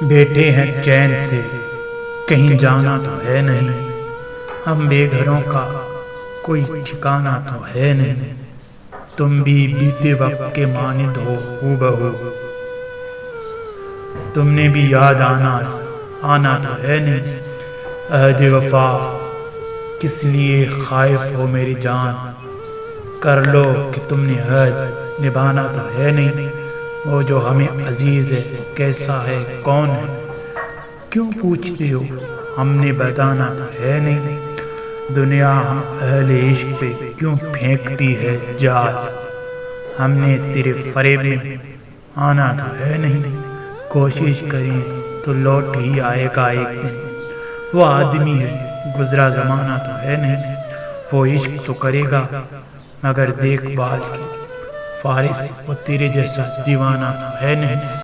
بیٹھے ہیں چین سے، کہیں جانا تو ہے نہیں، ہم بے گھروں کا کوئی ٹھکانہ تو ہے نہیں۔ تم بھی بیتے وقت کے مانند ہو ہو بہو، تم نے بھی یاد آنا تو ہے نہیں۔ عہد وفا کس لیے خائف ہو میری جان، کر لو کہ تم نے عہد نبھانا تو ہے نہیں۔ وہ جو ہمیں عزیز ہے کیسا ہے کون ہے، کیوں پوچھتے ہو ہم نے بتانا تو ہے نہیں۔ دنیا ہم اہل عشق پہ کیوں پھینکتی ہے جال، ہم نے تیرے فریب میں آنا تو ہے نہیں۔ کوشش کریں تو لوٹ ہی آئے گا ایک دن، وہ آدمی ہے گزرا زمانہ تو ہے نہیں۔ وہ عشق تو کرے گا مگر دیکھ بھال کے، فارس وہ تیرے جیسا دیوانہ تو ہے نہیں۔